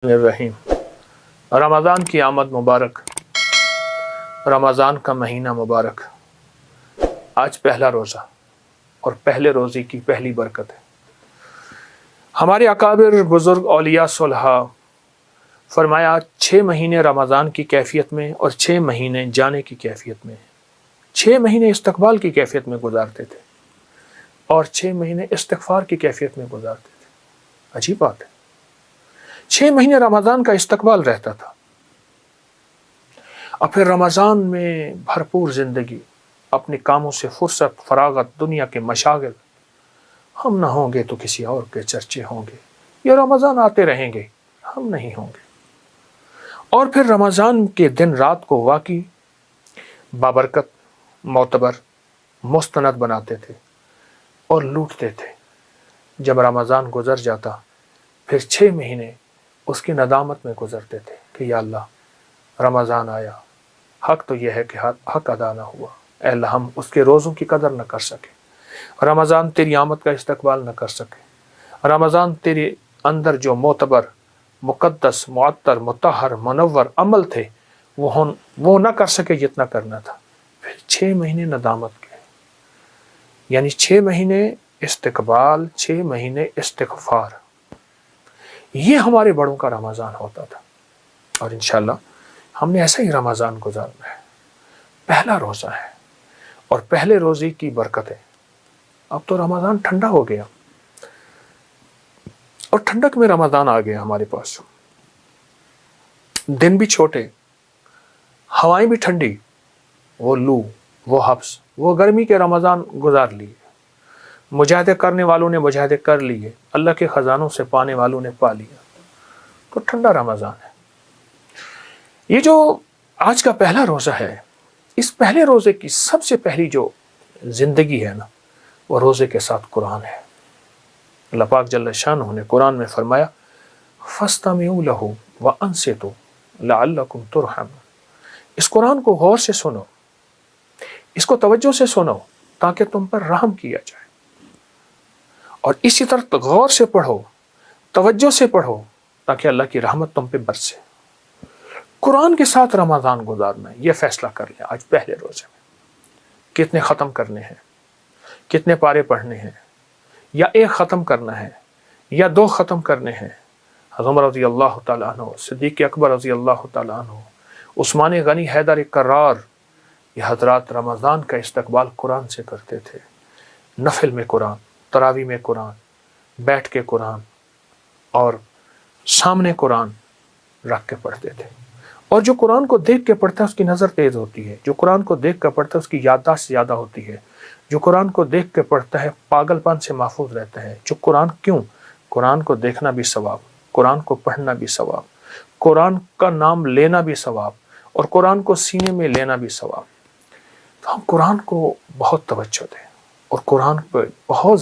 रहीम। रमज़ान की आमद मुबारक, रमज़ान का महीना मुबारक। आज पहला रोज़ा और पहले रोज़े की पहली बरकत है। हमारे अकाबिर बुज़ुर्ग औलिया सुलहा फरमाया 6 महीने रमज़ान की कैफियत में और 6 महीने जाने की कैफियत में, 6 महीने इस्तक़बाल की कैफियत में गुजारते थे और 6 महीने इस्तिग़फ़ार की कैफियत में गुजारते थे। अजीब बात है, 6 महीने रमज़ान का इस्तक़बाल रहता था और फिर रमज़ान में भरपूर ज़िंदगी, अपने कामों से फुर्सत, फरागत, दुनिया के मशागिल। हम ना होंगे तो किसी और के चर्चे होंगे, ये रमज़ान आते रहेंगे, हम नहीं होंगे। और फिर रमज़ान के दिन रात को वाकई बाबरकत, मोतबर, मुस्तनद बनाते थे और लूटते थे। जब रमज़ान गुजर जाता फिर 6 महीने उसकी नदामत में गुजरते थे कि या अल्लाह रमज़ान आया, हक तो यह है कि हक अदा ना हुआ, ऐ अल्लाह हम उसके रोज़ों की कदर न कर सके, रमज़ान तेरी आमद का इस्तकबाल न कर सके, रमज़ान तेरे अंदर जो मोतबर, मुक़द्दस, मुअत्तर, मुतहहर, मुनव्वर अमल थे वो न कर सके जितना करना था। फिर 6 महीने नदामत के, यानी 6 महीने इस्तकबाल, 6 महीने इस्तिग़फ़ार। ये हमारे बड़ों का रमज़ान होता था और इंशाअल्लाह हमने ऐसा ही रमज़ान गुजारना है। पहला रोज़ा है और पहले रोज़े की बरकत है। अब तो रमज़ान ठंडा हो गया और ठंडक में रमज़ान आ गया हमारे पास। दिन भी छोटे, हवाएं भी ठंडी, वो लू, वो हब्स, वो गर्मी के रमज़ान गुजार लिए। मुजाहिदे करने वालों ने मुजाहिदे कर लिए, अल्लाह के ख़जानों से पाने वालों ने पा लिया। तो ठंडा रमज़ान है। ये जो आज का पहला रोज़ा है, इस पहले रोज़े की सबसे पहली जो ज़िंदगी है ना, वो रोज़े के साथ कुरान है। अल्लाह पाक जल्ल शानुहु ने कुरान में फरमाया फस्तमिऊ लहू व अंसितू लअल्लकुम तुरहमून। इस कुरान को गौर से सुनो, इसको तवज्जो से सुनो ताकि तुम पर रहम किया जाए, और इसी तरह गौर से पढ़ो, तवज्जो से पढ़ो ताकि अल्लाह की रहमत तुम पे बरसे। कुरान के साथ रमज़ान गुजारना है, ये फैसला कर लें आज पहले रोज़े में। कितने ख़त्म करने हैं, कितने पारे पढ़ने हैं, या एक ख़त्म करना है या 2 ख़त्म करने हैं। उमर रज़ी अल्लाह तआला अन्हु, सिद्दीक़ अकबर रज़ी अल्लाह तआला अन्हु, उस्मान गनी, हैदर कर्रार, ये हज़रात रमज़ान का इस्तकबाल कुरान से करते थे। नफिल में कुरान, तरावी में कुरान, बैठ के कुरान और सामने कुरान रख के पढ़ते थे। और जो कुरान को देख के पढ़ता है उसकी नज़र तेज़ होती है, जो कुरान को देख कर पढ़ता है उसकी याददाश्त ज़्यादा होती है, जो कुरान को देख के पढ़ता है पागलपन से महफूज रहता है। जो कुरान को देखना भी सवाब, कुरान को पढ़ना भी सवाब, कुरान का नाम लेना भी सवाब और कुरान को सीने में लेना भी सवाब। तो हम कुरान को बहुत तवज्जो दें और कुरान पर बहुत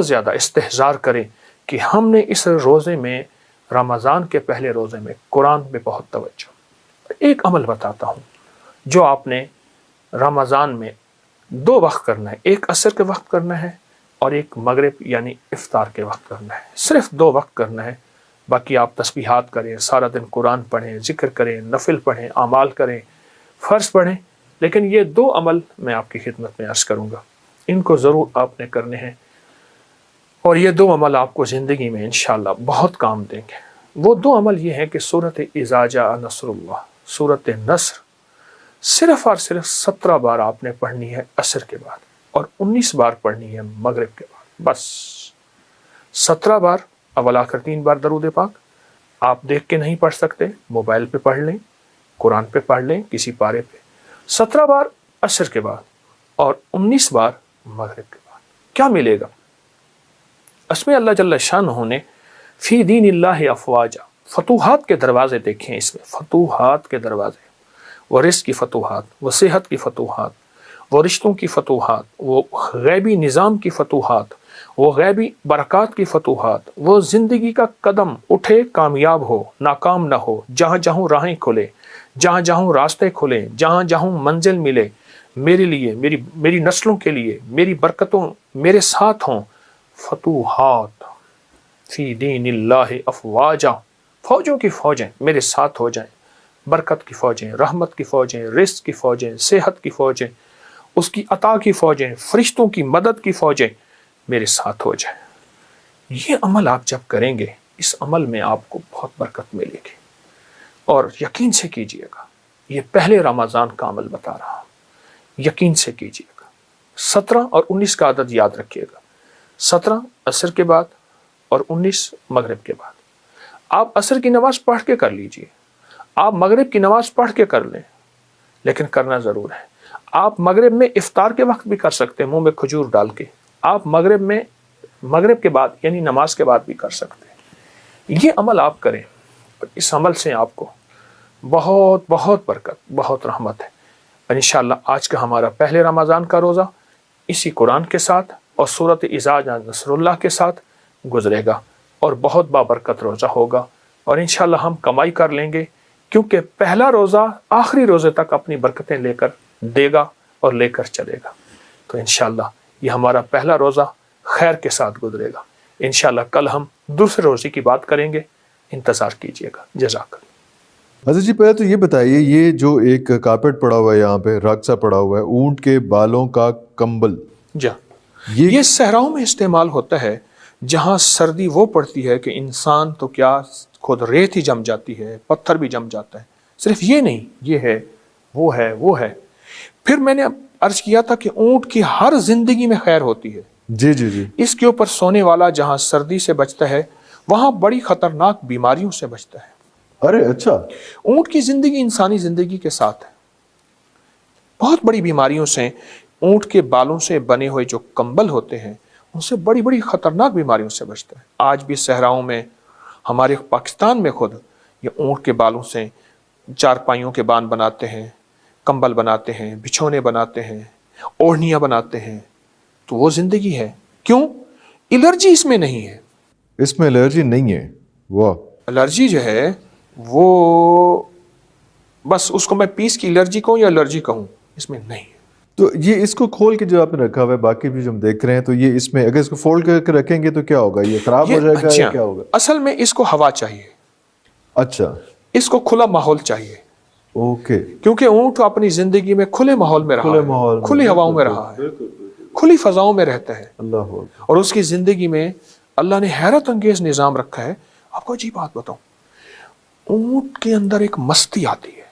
ज़्यादा इस्तेहज़ार करें कि हमने इस रोज़े में, रमज़ान के पहले रोज़े में कुरान पे बहुत तवज्जो। एक अमल बताता हूँ जो आपने रमज़ान में 2 वक्त करना है, एक असर के वक्त करना है और एक मगरिब यानी इफ्तार के वक्त करना है। सिर्फ 2 वक्त करना है, बाकी आप तस्बीहात करें, सारा दिन कुरान पढ़ें, ज़िक्र करें, नफिल पढ़ें, आमाल करें, फ़र्ज़ पढ़ें। लेकिन ये 2 अमल मैं आपकी खिदमत में अर्ज़ करूँगा, इनको ज़रूर आपने करने हैं और ये 2 अमल आपको ज़िंदगी में इंशाअल्लाह बहुत काम देंगे। वो 2 अमल ये हैं कि सूरत इज़ा जाअ नस्रुल्लाह, सूरत नस्र सिर्फ़ और सिर्फ 17 बार आपने पढ़नी है असर के बाद और 19 बार पढ़नी है मगरिब के बाद। बस 17 बार, अव्वल आखिर 3 बार दरूद पाक। आप देख के नहीं पढ़ सकते, मोबाइल पे पढ़ लें, कुरान पे पढ़ लें, किसी पारे पे। 17 बार असर के बाद और 19 बार मगरिब के बाद। क्या मिलेगा? इसमें अल्लाह जल्ल शानुहु ने फ़ी दीनिल्लाहि अफ़वाजा, फतूहात के दरवाज़े देखें इसमें, फतूहात के दरवाज़े, वो रिज़्क़ की फतूहात, वो सेहत की फतूहात, वो रिश्तों की फतूहात, वो गैबी निज़ाम की फतूहात, वो गैबी बरक़ात की फतूहात, वो ज़िंदगी का कदम उठे कामयाब हो, नाकाम ना हो, जहाँ जहाँ राहें खुले, जहाँ जहाँ रास्ते खुले, जहाँ जहाँ मंजिल मिले, मेरे लिए, मेरी नस्लों के लिए, मेरी बरकतों मेरे साथ हों। फतूहात, फी दीनिल्लाहि अफवाजा, फौजों की फौजें मेरे साथ हो जाएं, बरकत की फौजें, रहमत की फौजें, रिस्क की फौजें, सेहत की फौजें, उसकी अता की फौजें, फरिश्तों की मदद की फौजें मेरे साथ हो जाएं। ये अमल आप जब करेंगे, इस अमल में आपको बहुत बरकत मिलेगी। और यकीन से कीजिएगा, ये पहले रमज़ान का अमल बता रहा हूँ, यकीन से कीजिएगा। 17 और 19 का आदत याद रखिएगा, 17 असर के बाद और 19 मगरिब के बाद। आप असर की नमाज पढ़ के कर लीजिए, आप मगरिब की नमाज पढ़ के कर लें, लेकिन करना ज़रूर है। आप मगरिब में इफ्तार के वक्त भी कर सकते हैं, मुंह में खजूर डाल के। आप मगरिब के बाद यानी नमाज के बाद भी कर सकते हैं। ये अमल आप करें और इस अमल से आपको बहुत बहुत बरकत, बहुत रहमत है। और इंशाअल्लाह आज का हमारा पहले रमज़ान का रोज़ा इसी कुरान के साथ और सूरत इज़ा जा नसरुल्लाह के साथ गुजरेगा और बहुत बाबरकत रोज़ा होगा। और इंशाअल्लाह हम कमाई कर लेंगे, क्योंकि पहला रोज़ा आखिरी रोज़े तक अपनी बरकतें लेकर देगा और लेकर चलेगा। तो इंशाअल्लाह ये हमारा पहला रोज़ा खैर के साथ गुजरेगा। इंशाअल्लाह कल हम दूसरे रोज़े की बात करेंगे, इंतज़ार कीजिएगा। जज़ाकल्लाह। हज़रत जी पहले तो ये बताइए, ये जो एक कारपेट पड़ा हुआ है यहाँ पे, रग सा पड़ा हुआ है, ऊँट के बालों का कंबल, ये सहराओं में इस्तेमाल होता है, जहाँ सर्दी वो पड़ती है कि इंसान तो क्या खुद रेत ही जम जाती है, पत्थर भी जम जाता है। सिर्फ ये नहीं, ये है, वो है। फिर मैंने अर्ज किया था कि ऊँट की हर जिंदगी में खैर होती है। जी जी जी। इसके ऊपर सोने वाला जहाँ सर्दी से बचता है, वहाँ बड़ी खतरनाक बीमारियों से बचता है। अरे अच्छा। ऊँट की जिंदगी इंसानी जिंदगी के साथ है। बहुत बड़ी बीमारियों से, ऊँट के बालों से बने हुए जो कंबल होते हैं, उनसे बड़ी बड़ी खतरनाक बीमारियों से बचता है। आज भी सहराओं में, हमारे पाकिस्तान में खुद ये ऊँट के बालों से चारपाइयों के बान बनाते हैं, कंबल बनाते हैं, बिछौने बनाते हैं, ओढ़नियाँ बनाते हैं। तो वो जिंदगी है। क्यों? एलर्जी इसमें नहीं है। इसमें एलर्जी नहीं है। वाह। एलर्जी जो है वो बस उसको मैं पीस की एलर्जी कहूँ या एलर्जी कहूँ, इसमें नहीं है। तो ये इसको खोल के जो आपने रखा हुआ है, बाकी भी जो हम देख रहे हैं, तो ये इसमें अगर इसको फोल्ड करके रखेंगे तो क्या होगा? ये खराब हो जाएगा या क्या होगा? असल में इसको हवा चाहिए। अच्छा। इसको खुला माहौल चाहिए। ओके। क्योंकि ऊँट अपनी जिंदगी में खुले माहौल में रहा है, खुली हवाओं में रहा है, खुली फजाओं में रहता है। अल्लाह। और उसकी जिंदगी में अल्लाह ने हैरत अंगेज निज़ाम रखा है। आपको अजीब बात बताऊं, ऊँट के अंदर एक मस्ती आती है,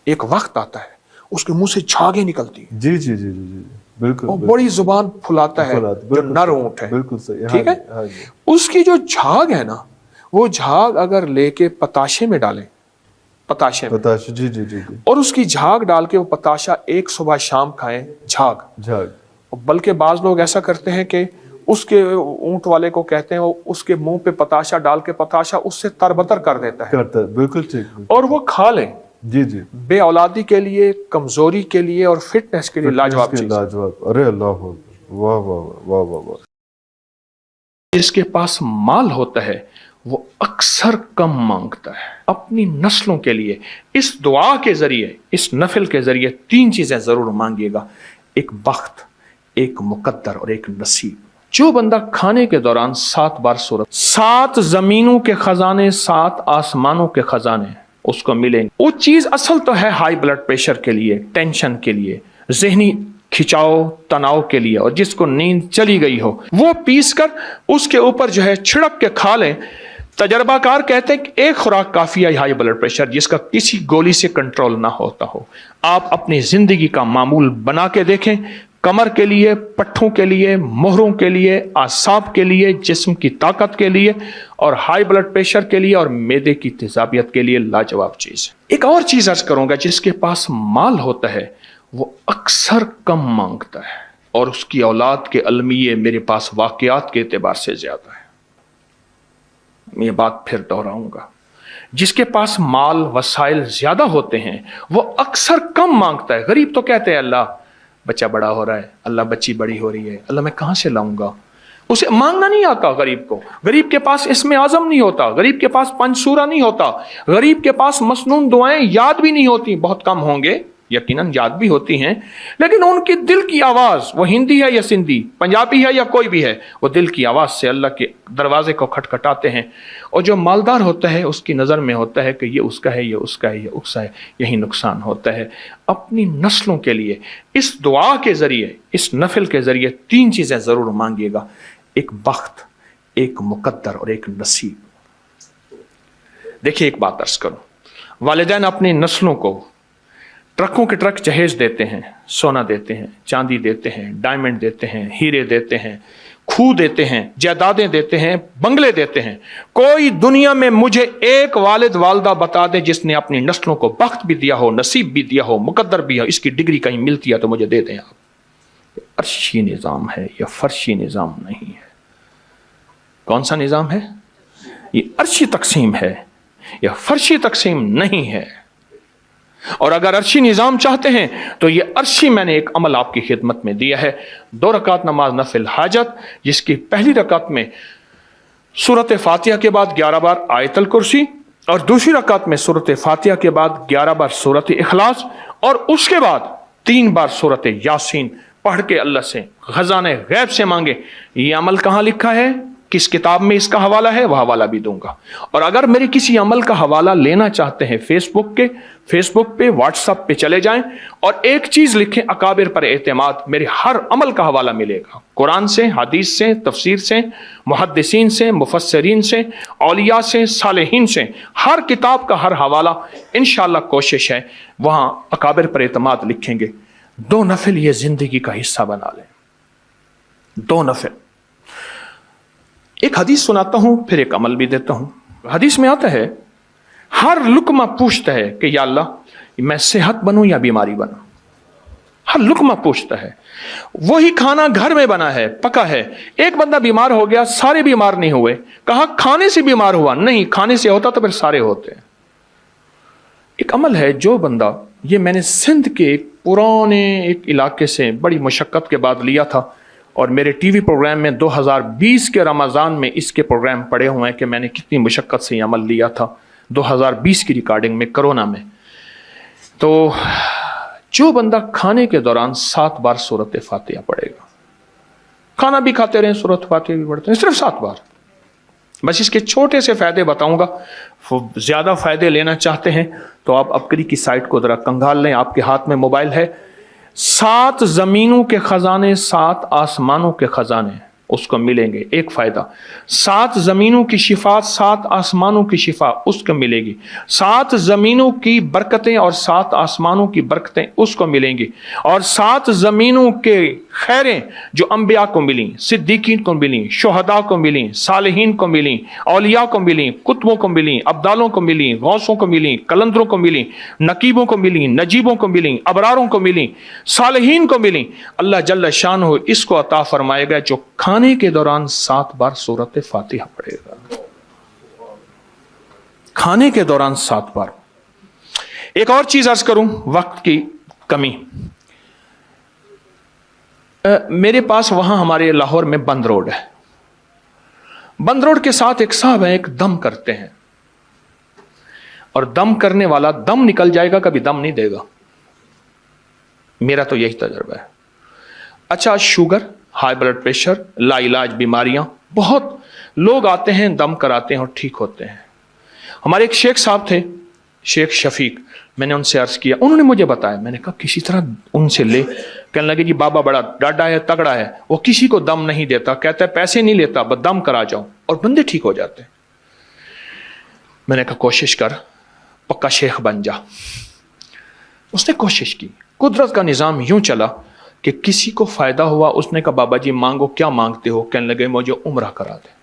एक वक्त आता है उसके मुंह से झागे निकलती है। जी जी जी जी जी, बिल्कुल। और बड़ी जुबान फुलाता है, जो नर ऊँट है। बिल्कुल सही, ठीक है। उसकी जो झाग है ना, वो झाग अगर लेके पताशे में डालें, पताशे जी जी जी, और उसकी झाग डाल के वो पताशा एक सुबह शाम खाएं, झाग। बल्कि बाज लोग ऐसा करते हैं कि उसके ऊँट वाले को कहते हैं, वो उसके मुंह पे पताशा डाल के पताशा उससे तरबतर कर देता है। बिल्कुल ठीक। और वो खा लें। जी जी। बे औलादी के लिए, कमजोरी के लिए और फिटनेस के लिए लाजवाब चीज। अरे अल्लाह, वाह वाह वाह वाह वाह। जिसके पास माल होता है वो अक्सर कम मांगता है अपनी नस्लों के लिए। इस दुआ के जरिए, इस नफिल के जरिए 3 चीजें जरूर मांगिएगा, एक बख्त, एक मुकद्दर और एक नसीब। जो बंदा खाने के दौरान 7 बार सूरत, 7 जमीनों के खजाने, 7 आसमानों के खजाने उसको मिलेंगे। वो चीज असल तो है हाई ब्लड प्रेशर के लिए, टेंशन के लिए, जहनी खिंचाव तनाव के लिए, और जिसको नींद चली गई हो वो पीस कर उसके ऊपर जो है छिड़क के खा लें। तजर्बाकार कहते हैं कि एक खुराक काफी है हाई ब्लड प्रेशर जिसका किसी गोली से कंट्रोल ना होता हो। आप अपनी जिंदगी का मामूल बना के देखें, कमर के लिए, पट्ठों के लिए, मोहरों के लिए, आसाब के लिए, जिस्म की ताकत के लिए और हाई ब्लड प्रेशर के लिए और मैदे की तेजाबियत के लिए लाजवाब चीज। एक और चीज अर्ज करूंगा, जिसके पास माल होता है वो अक्सर कम मांगता है और उसकी औलाद के अलमिये मेरे पास वाकयात के एतबार से ज्यादा है। मैं ये बात फिर दोहराऊंगा, जिसके पास माल वसाइल ज्यादा होते हैं वो अक्सर कम मांगता है। गरीब तो कहते हैं अल्लाह बच्चा बड़ा हो रहा है, अल्लाह बच्ची बड़ी हो रही है, अल्लाह मैं कहां से लाऊंगा। उसे मांगना नहीं आता गरीब को। गरीब के पास इसमें आजम नहीं होता, गरीब के पास पंचसूरा नहीं होता, गरीब के पास मसनून दुआएं याद भी नहीं होती, बहुत कम होंगे यकीनन याद भी होती हैं, लेकिन उनकी दिल की आवाज़, वो हिंदी है या सिंधी, पंजाबी है या कोई भी है, वो दिल की आवाज़ से अल्लाह के दरवाजे को खटखटाते हैं। और जो मालदार होता है उसकी नज़र में होता है कि ये उसका है, ये उसका है, ये उसका है, यही नुकसान होता है। अपनी नस्लों के लिए इस दुआ के ज़रिए, इस नफिल के ज़रिए 3 चीज़ें ज़रूर मांगिएगा, एक बख्त, एक मुकद्दर और एक नसीब। देखिए, एक बात अर्ज करूं, वालिदैन अपनी नस्लों को ट्रकों के ट्रक जहेज देते हैं, सोना देते हैं, चांदी देते हैं, डायमंड देते हैं, हीरे देते हैं, खूह देते हैं, जायदादें देते हैं, बंगले देते हैं। कोई दुनिया में मुझे एक वालिद वालदा बता दे जिसने अपनी नस्लों को बख्त भी दिया हो, नसीब भी दिया हो, मुकद्दर भी हो, इसकी डिग्री कहीं मिलती है तो मुझे दे दें आप। अर्शी निज़ाम है, यह फर्शी निज़ाम नहीं है। कौन सा निज़ाम है? ये अर्शी तकसीम है, यह फर्शी तकसीम नहीं है। और अगर अर्शी निज़ाम चाहते हैं तो ये अर्शी मैंने एक अमल आपकी खिदमत में दिया है। 2 रकात नमाज नफिल हाजत, जिसकी पहली रकात में सूरत फातिहा के बाद 11 बार आयतल कुर्सी, और दूसरी रकात में सूरत फातिहा के बाद 11 बार सूरत इखलास, और उसके बाद 3 बार सूरत यासीन पढ़ के अल्लाह से खजाने गैब से मांगे। ये अमल कहाँ लिखा है, किस किताब में इसका हवाला है, वह हवाला भी दूंगा। और अगर मेरे किसी अमल का हवाला लेना चाहते हैं फेसबुक पे, व्हाट्सएप पे चले जाएं और एक चीज लिखें, अकाबिर पर एतमाद, मेरे हर अमल का हवाला मिलेगा, कुरान से, हदीस से, तफसीर से, मुहद्दिसीन से, मुफस्सरीन से, औलिया से, सालेहीन से, हर किताब का हर हवाला इंशाअल्लाह कोशिश है वहां अकाबिर पर एतमाद लिखेंगे। 2 नफिल ये जिंदगी का हिस्सा बना लें, 2 नफिल। एक हदीस सुनाता हूं, फिर एक अमल भी देता हूं। हदीस में आता है, हर लुकमा पूछता है कि या अल्लाह मैं सेहत बनूं या बीमारी बनूं। हर लुकमा पूछता है। वही खाना घर में बना है, पका है, एक बंदा बीमार हो गया, सारे बीमार नहीं हुए। कहा खाने से बीमार हुआ, नहीं, खाने से होता तो फिर सारे होते। एक अमल है, जो बंदा, ये मैंने सिंध के एक पुराने एक इलाके से बड़ी मुशक्कत के बाद लिया था, और मेरे टीवी प्रोग्राम में 2020 के रमज़ान में इसके प्रोग्राम पड़े हुए हैं कि मैंने कितनी मुशक्क़त से अमल लिया था 2020 की रिकॉर्डिंग में, कोरोना में। तो जो बंदा खाने के दौरान 7 बार सूरत फातिहा पढ़ेगा, खाना भी खाते रहें, सूरत फातिहा भी पढ़ते हैं, सिर्फ 7 बार। बस इसके छोटे से फ़ायदे बताऊंगा। ज़्यादा फ़ायदे लेना चाहते हैं तो आप अबकरी की साइट को ज़रा कंगाल लें, आपके हाथ में मोबाइल है। 7 ज़मीनों के ख़जाने, 7 आसमानों के ख़जाने उसको मिलेंगे। एक फ़ायदा, 7 ज़मीनों की शिफा, 7 आसमानों की शिफा उसको मिलेगी। 7 ज़मीनों की बरकतें और 7 आसमानों की बरकतें उसको मिलेंगी। और 7 ज़मीनों के खैरें जो अंबिया को मिली, सिद्दीकीन को मिली, शुहदा को मिली, सालिहीन को मिली, औलिया को मिली, कुतुबों को मिली, अब्दालों को मिली, गौसों को मिली, कलंदरों को मिली, नकीबों को मिली, नजीबों को मिली, अबरारों को मिली, सालिहीन को मिली, अल्लाह जल्ल शानहू इसको अता फरमाएगा जो खाने के दौरान 7 बार सूरत फातिहा पढ़ेगा। खाने के दौरान 7 बार। एक और चीज अर्ज करूं, वक्त की कमी। मेरे पास वहां हमारे लाहौर में बंद रोड है। बंद रोड के साथ एक साहब है, एक दम करते हैं, और दम करने वाला दम निकल जाएगा, कभी दम नहीं देगा। मेरा तो यही तजुर्बा है। अच्छा, शुगर, हाई ब्लड प्रेशर, लाइलाज बीमारियां, बहुत लोग आते हैं, दम कराते हैं और ठीक होते हैं। हमारे एक शेख साहब थे, शेख शफीक, मैंने उनसे अर्ज किया, उन्होंने मुझे बताया, मैंने कहा किसी तरह उनसे ले। कहने लगे जी बाबा बड़ा डाढ़ा है, तगड़ा है, वो किसी को दम नहीं देता, कहता है पैसे नहीं लेता, बस दम करा जाओ, और बंदे ठीक हो जाते हैं। मैंने कहा कोशिश कर, पक्का शेख बन जा। उसने कोशिश की। कुदरत का निज़ाम यूं चला कि किसी को फायदा हुआ। उसने कहा बाबा जी मांगो, क्या मांगते हो? कहने लगे मुझे उम्रा करा दे।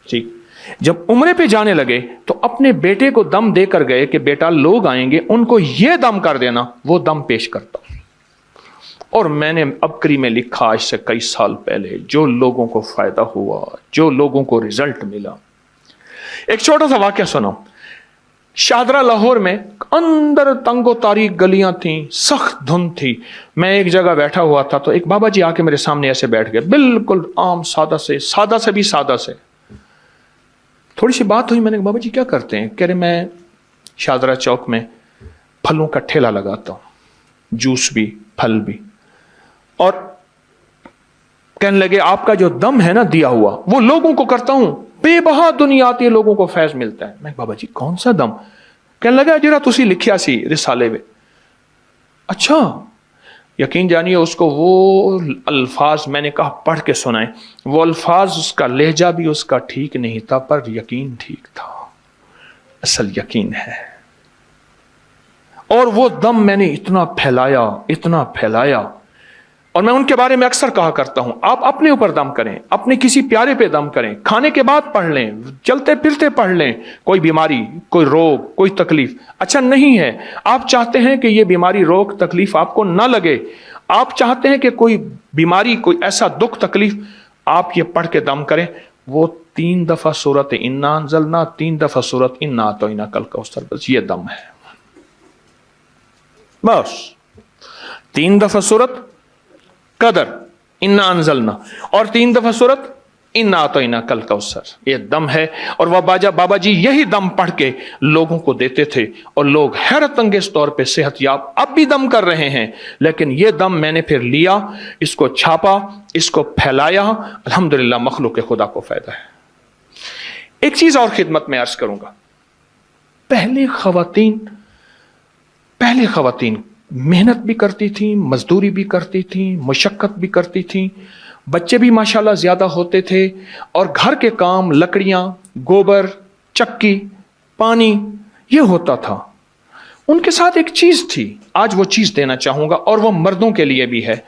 ठीक, जब उम्रे पे जाने लगे तो अपने बेटे को दम देकर गए कि बेटा लोग आएंगे, उनको यह दम कर देना। वो दम पेश करता। और मैंने अबकरी में लिखा आज से कई साल पहले, जो लोगों को फायदा हुआ, जो लोगों को रिजल्ट मिला। एक छोटा सा वाकया सुनो। शादरा लाहौर में अंदर तंगो तारीख गलियां थी, सख्त धुंध थी। मैं एक जगह बैठा हुआ था तो एक बाबा जी आके मेरे सामने ऐसे बैठ गए, बिल्कुल आम सादा से भी सादा से। थोड़ी सी बात हुई, मैंने कहा बाबा जी क्या करते हैं? कह रहे मैं शादरा चौक में फलों का ठेला लगाता हूं, जूस भी फल भी, और कहने लगे आपका जो दम है ना दिया हुआ वो लोगों को करता हूं, बेबहा दुनिया आती है, लोगों को फैज मिलता है। मैं बाबा जी कौन सा दम? कहने लगा जरा तुसी लिखिया सी रिसाले में। अच्छा, यकीन जानिए उसको वो अल्फाज मैंने कहा पढ़ के सुनाए, वो अल्फाज उसका लहजा भी उसका ठीक नहीं था, पर यकीन ठीक था, असल यकीन है। और वो दम मैंने इतना फैलाया, और मैं उनके बारे में अक्सर कहा करता हूं, आप अपने ऊपर दम करें, अपने किसी प्यारे पे दम करें, खाने के बाद पढ़ लें, चलते फिरते पढ़ लें। कोई बीमारी, कोई रोग, कोई तकलीफ अच्छा नहीं है, आप चाहते हैं कि ये बीमारी रोग तकलीफ आपको ना लगे, आप चाहते हैं कि कोई बीमारी, कोई ऐसा दुख तकलीफ, आप ये पढ़ के दम करें। वो 3 दफा सूरत इन्ना अंज़लना, 3 दफा सूरत इन्ना अतैना कल कौसर, बस ये दम है, बस 3 दफा सूरत कदर इन्ना अंज़लना और 3 दफा सूरत इन्ना अतैना कल कौसर, ये दम है। और वह बाबा जी यही दम पढ़ के लोगों को देते थे, और लोग हैरत अंगेज तौर पे सेहतयाब अब भी दम कर रहे हैं। लेकिन ये दम मैंने फिर लिया, इसको छापा, इसको फैलाया, अल्हम्दुलिल्लाह मखलूक खुदा को फायदा है। एक चीज और खिदमत में अर्ज करूंगा, पहले खवातीन मेहनत भी करती थी, मजदूरी भी करती थी, मुशक्कत भी करती थी, बच्चे भी माशाल्लाह ज्यादा होते थे, और घर के काम, लकड़ियां, गोबर, चक्की, पानी, ये होता था। उनके साथ एक चीज थी, आज वो चीज देना चाहूंगा, और वो मर्दों के लिए भी है।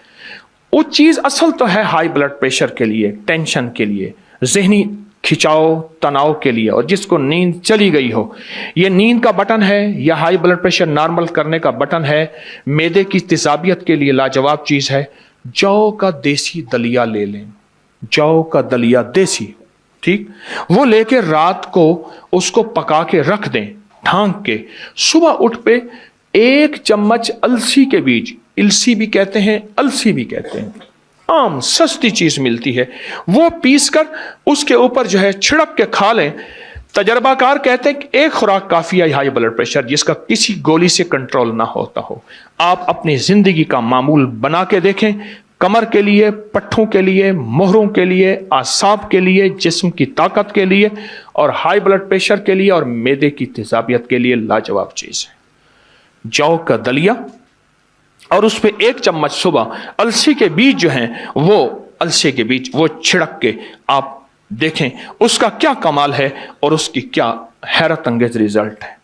वो चीज असल तो है हाई ब्लड प्रेशर के लिए, टेंशन के लिए, जहनी खिंचाव तनाव के लिए, और जिसको नींद चली गई हो, ये नींद का बटन है या हाई ब्लड प्रेशर नॉर्मल करने का बटन है, मैदे की तेजाबियत के लिए लाजवाब चीज है। जौ का देसी दलिया ले लें, जौ का दलिया देसी, ठीक, वो लेके रात को उसको पका के रख दें ढांक के, सुबह उठ पे 1 चम्मच अलसी के बीज, इलसी भी कहते हैं, अलसी भी कहते हैं, आम सस्ती चीज मिलती है, वो पीस कर उसके ऊपर जो है छिड़क के खा लें। तजर्बाकार कहते हैं कि 1 खुराक काफी है हाई ब्लड प्रेशर जिसका किसी गोली से कंट्रोल ना होता हो। आप अपनी जिंदगी का मामूल बना के देखें, कमर के लिए, पट्ठों के लिए, मोहरों के लिए, आसाब के लिए, जिस्म की ताकत के लिए, और हाई ब्लड प्रेशर के लिए, और मैदे की तेजाबियत के लिए लाजवाब चीज है। जौ का दलिया, और उस पे 1 चम्मच सुबह अलसी के बीज जो हैं, वो अलसी के बीज वो छिड़क के आप देखें उसका क्या कमाल है और उसकी क्या हैरत अंगेज रिजल्ट है।